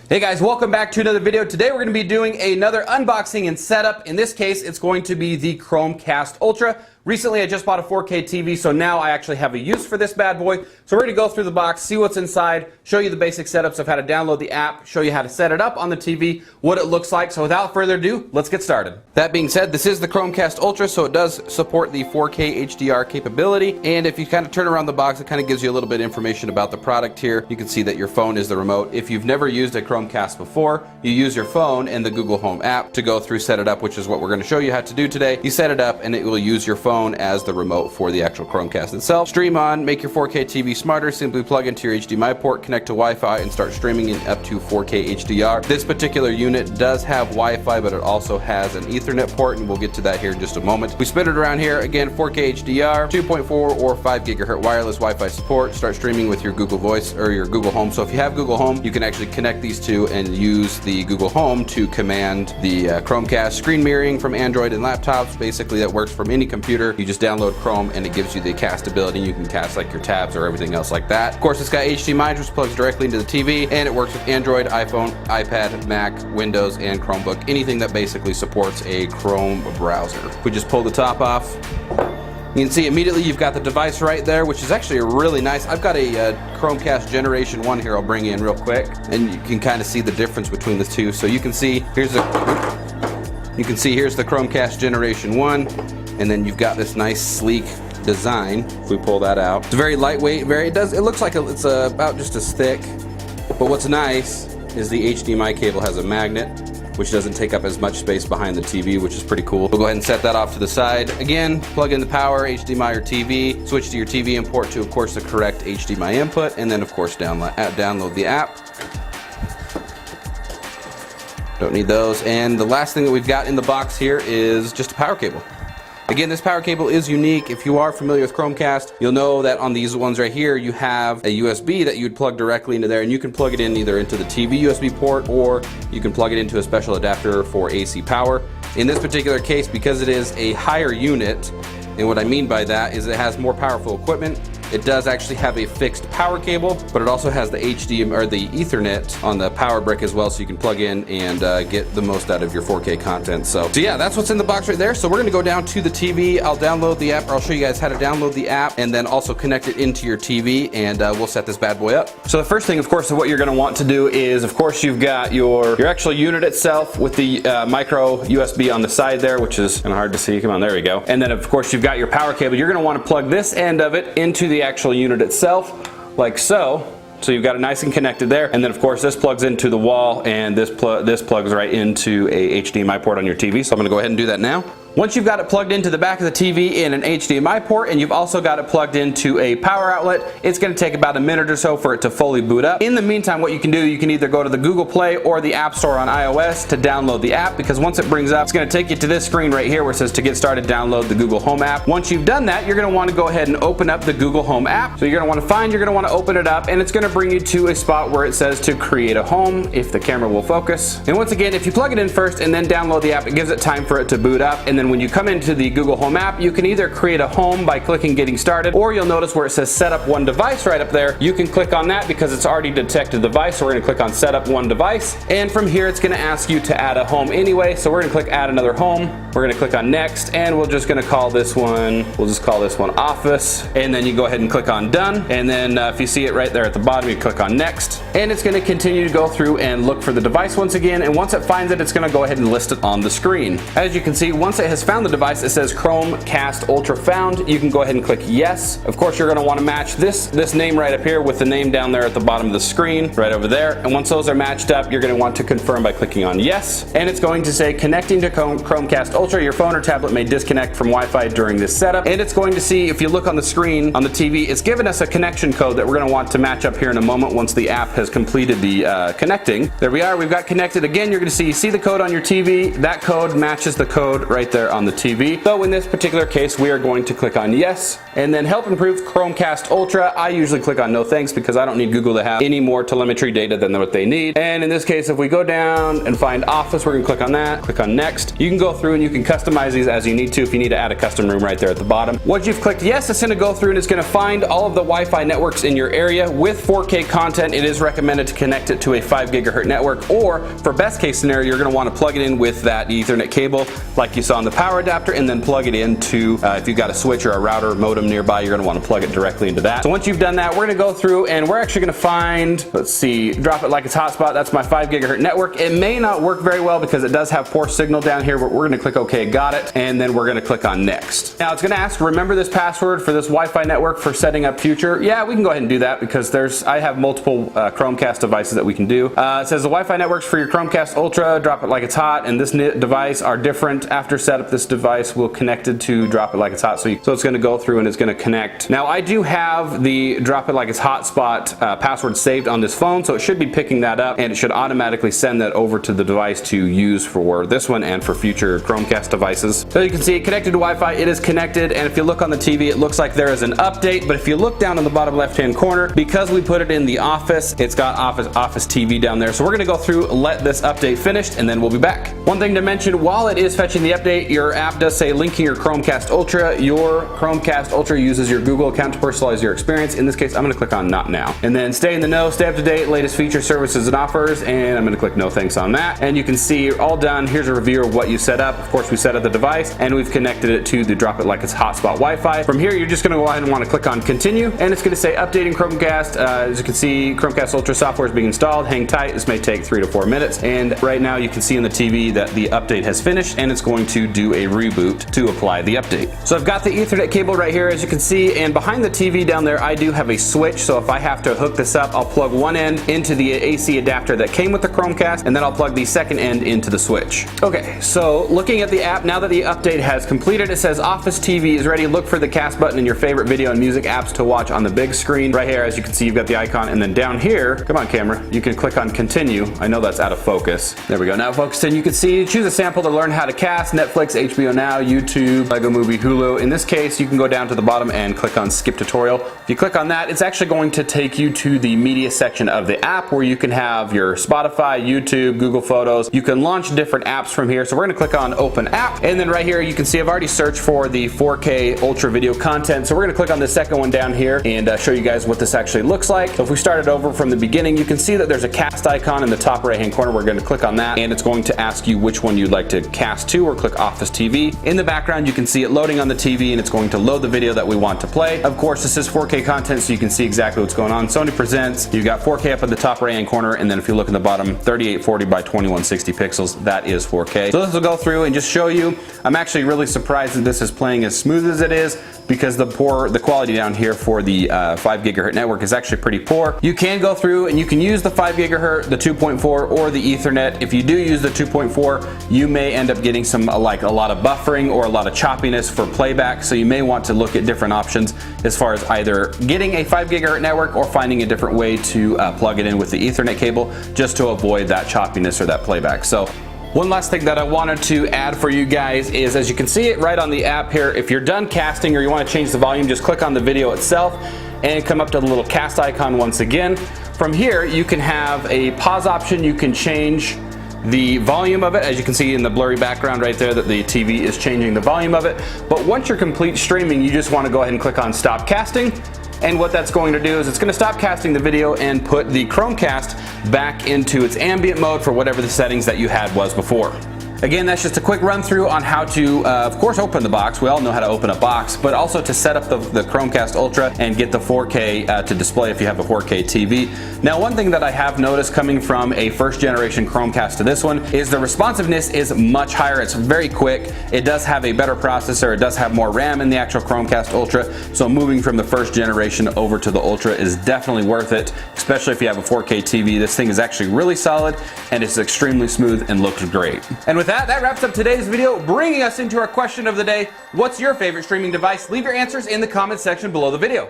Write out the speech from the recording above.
Hey guys, welcome back to another video. Today we're going to be doing another unboxing and setup. In this case, it's going to be the Chromecast Ultra. Recently I just bought a 4K TV, so now I actually have a use for this bad boy. So we're going to go through the box, see what's inside, show you the basic setups of how to download the app, show you how to set it up on the TV, what it looks like. So without further ado, let's get started. That being said, this is the Chromecast Ultra, so it does support the 4K HDR capability. And if you kind of turn around the box, it kind of gives you a little bit of information about the product here. You can see that your phone is the remote. If you've never used a Chromecast before, you use your phone and the Google Home app to go through set it up, which is what we're going to show you how to do today. You set it up and it will use your phone as the remote for the actual Chromecast itself. Stream on, make your 4K TV smarter, simply plug into your HDMI port, connect to Wi-Fi, and start streaming in up to 4K HDR. This particular unit does have Wi-Fi, but it also has an Ethernet port, and we'll get to that here in just a moment. We spin it around here, again, 4K HDR, 2.4 or 5 gigahertz wireless Wi-Fi support. Start streaming with your Google Voice or your Google Home. So if you have Google Home, you can actually connect these two and use the Google Home to command the Chromecast. Screen mirroring from Android and laptops, basically that works from any computer. You just download Chrome and it gives you the cast ability. You can cast like your tabs or everything else like that. Of course, it's got HDMI, which plugs directly into the TV, and it works with Android, iPhone, iPad, Mac, Windows, and Chromebook. Anything that basically supports a Chrome browser. We just pull the top off. You can see immediately you've got the device right there, which is actually really nice. I've got a Chromecast Generation 1 here I'll bring in real quick, and you can kind of see the difference between the two. So you can see here's the Chromecast Generation 1, and then you've got this nice sleek design. If we pull that out, it's very lightweight. It looks like it's about just as thick. But what's nice is the HDMI cable has a magnet, which doesn't take up as much space behind the TV, which is pretty cool. We'll go ahead and set that off to the side. Again, plug in the power, HDMI or TV, switch to your TV import to, of course, the correct HDMI input, and then, of course, download the app. Don't need those. And the last thing that we've got in the box here is just a power cable. Again, this power cable is unique. If you are familiar with Chromecast, you'll know that on these ones right here, you have a USB that you'd plug directly into there, and you can plug it in either into the TV USB port, or you can plug it into a special adapter for AC power. In this particular case, because it is a higher unit, and what I mean by that is it has more powerful equipment. It does actually have a fixed power cable, but it also has the HDMI or the Ethernet on the power brick as well, so you can plug in and get the most out of your 4K content. So yeah, that's what's in the box right there. So we're gonna go down to the TV. I'll download the app, or I'll show you guys how to download the app, and then also connect it into your TV, and we'll set this bad boy up. So the first thing, of course, of what you're gonna want to do is, of course, you've got your actual unit itself with the micro USB on the side there, which is kind of hard to see. Come on, there we go. And then, of course, you've got your power cable. You're gonna want to plug this end of it into the actual unit itself, like so. So you've got it nice and connected there, and then of course this plugs into the wall, and this plugs right into a HDMI port on your TV. So I'm gonna go ahead and do that now. Once you've got it plugged into the back of the TV in an HDMI port, and you've also got it plugged into a power outlet, it's going to take about a minute or so for it to fully boot up. In the meantime, what you can do, you can either go to the Google Play or the App Store on iOS to download the app, because once it brings up, it's going to take you to this screen right here where it says to get started, download the Google Home app. Once you've done that, you're going to want to go ahead and open up the Google Home app. So you're going to want to open it up, and it's going to bring you to a spot where it says to create a home, if the camera will focus. And once again, if you plug it in first and then download the app, it gives it time for it to boot up. And then when you come into the Google Home app, you can either create a home by clicking getting started, or you'll notice where it says set up one device right up there. You can click on that because it's already detected the device. So we're going to click on set up one device, and from here it's going to ask you to add a home anyway. So we're going to click add another home. We're going to click on next, and we're just going to call this one, we'll just call this one office, and then you go ahead and click on done. And then if you see it right there at the bottom, you click on next, and it's going to continue to go through and look for the device once again. And once it finds it, it's going to go ahead and list it on the screen. As you can see, once it has found the device, it says Chromecast Ultra found. You can go ahead and click yes. Of course, you're going to want to match this name right up here with the name down there at the bottom of the screen, right over there. And once those are matched up, you're going to want to confirm by clicking on yes. And it's going to say connecting to Chromecast Ultra. Your phone or tablet may disconnect from Wi-Fi during this setup. And it's going to see, if you look on the screen on the TV, it's given us a connection code that we're going to want to match up here in a moment once the app has completed the connecting. There we are. We've got connected. Again, you're going to see the code on your TV. That code matches the code right there there on the TV. So in this particular case, we are going to click on yes, and then help improve Chromecast Ultra. I usually click on no thanks because I don't need Google to have any more telemetry data than what they need. And in this case, if we go down and find Office, we're gonna click on that, click on next. You can go through and you can customize these as you need to if you need to add a custom room right there at the bottom. Once you've clicked yes, it's gonna go through and it's gonna find all of the Wi-Fi networks in your area. With 4K content, it is recommended to connect it to a 5 gigahertz network, or for best case scenario, you're gonna wanna plug it in with that Ethernet cable like you saw in the power adapter, and then plug it into, if you've got a switch or a router modem nearby, you're gonna wanna plug it directly into that. So once you've done that, we're gonna go through and we're actually gonna find, let's see, drop it like it's hotspot. That's my 5 gigahertz network. It may not work very well because it does have poor signal down here, but we're gonna click OK, got it, and then we're gonna click on next. Now it's gonna ask, remember this password for this Wi-Fi network for setting up future. Yeah, we can go ahead and do that because I have multiple Chromecast devices that we can do. It says the Wi-Fi networks for your Chromecast Ultra, drop it like it's hot, and this device are different. After setup, this device will connect it to drop it like it's hot. So it's gonna go through and it's gonna connect. Now I do have the drop it like it's hotspot password saved on this phone, so it should be picking that up and it should automatically send that over to the device to use for this one and for future Chromecast devices. So you can see it connected to Wi-Fi, it is connected, and if you look on the TV, it looks like there is an update, but if you look down in the bottom left-hand corner, because we put it in the office, it's got office TV down there. So we're gonna go through, let this update finished, and then we'll be back. One thing to mention, while it is fetching the update, your app does say linking your Chromecast Ultra. Your Chromecast Ultra uses your Google account to personalize your experience. In this case, I'm gonna click on not now. And then stay in the know, stay up to date, latest features, services, and offers, and I'm gonna click no thanks on that. And you can see all done. Here's a review of what you set up. Of course, we set up the device, and we've connected it to the drop it like it's hotspot Wi-Fi. From here, you're just gonna go ahead and wanna click on continue, and it's gonna say updating Chromecast. As you can see, Chromecast Ultra software is being installed. Hang tight, this may take 3 to 4 minutes. And right now you can see in the TV that the update has finished, and it's going to do a reboot to apply the update. So I've got the Ethernet cable right here, as you can see, and behind the TV down there, I do have a switch. So if I have to hook this up, I'll plug one end into the AC adapter that came with the Chromecast, and then I'll plug the second end into the switch. Okay, so looking at the app, now that the update has completed, it says Office TV is ready. Look for the cast button in your favorite video and music apps to watch on the big screen. Right here, as you can see, you've got the icon, and then down here, come on camera, you can click on continue. I know that's out of focus. There we go, now focused in. You can see, choose a sample to learn how to cast, Netflix, HBO Now, YouTube, Lego Movie, Hulu. In this case, you can go down to the bottom and click on skip tutorial. If you click on that, it's actually going to take you to the media section of the app where you can have your Spotify, YouTube, Google Photos. You can launch different apps from here. So we're gonna click on open app, and then right here you can see I've already searched for the 4K Ultra video content. So we're gonna click on the second one down here and show you guys what this actually looks like. So if we started over from the beginning, you can see that there's a cast icon in the top right hand corner. We're gonna click on that, and it's going to ask you which one you'd like to cast to, or click Office TV. In the background, you can see it loading on the TV, and it's going to load the video that we want to play. Of course, this is 4K content, so you can see exactly what's going on. Sony Presents, you've got 4K up in the top right hand corner, and then if you look in the bottom, 3840 by 2160 pixels, that is 4K. So this will go through and just show you. I'm actually really surprised that this is playing as smooth as it is, because the quality down here for the 5 gigahertz network is actually pretty poor. You can go through and you can use the 5 gigahertz, the 2.4, or the Ethernet. If you do use the 2.4, you may end up getting some like a lot of buffering or a lot of choppiness for playback. So you may want to look at different options as far as either getting a 5 gigahertz network or finding a different way to plug it in with the Ethernet cable, just to avoid that choppiness or that playback. So one last thing that I wanted to add for you guys is, as you can see it right on the app here, if you're done casting or you want to change the volume, just click on the video itself and come up to the little cast icon once again. From here, you can have a pause option. You can change the volume of it. As you can see in the blurry background right there, that the TV is changing the volume of it. But once you're complete streaming, you just want to go ahead and click on stop casting. And what that's going to do is it's going to stop casting the video and put the Chromecast back into its ambient mode for whatever the settings that you had was before. Again, that's just a quick run through on how to, of course, open the box. We all know how to open a box, but also to set up the Chromecast Ultra and get the 4K to display if you have a 4K TV. Now, one thing that I have noticed coming from a first generation Chromecast to this one is the responsiveness is much higher. It's very quick. It does have a better processor. It does have more RAM in the actual Chromecast Ultra. So moving from the first generation over to the Ultra is definitely worth it, especially if you have a 4K TV. This thing is actually really solid, and it's extremely smooth and looks great. And with that wraps up today's video, bringing us into our question of the day. What's your favorite streaming device? Leave your answers in the comments section below the video.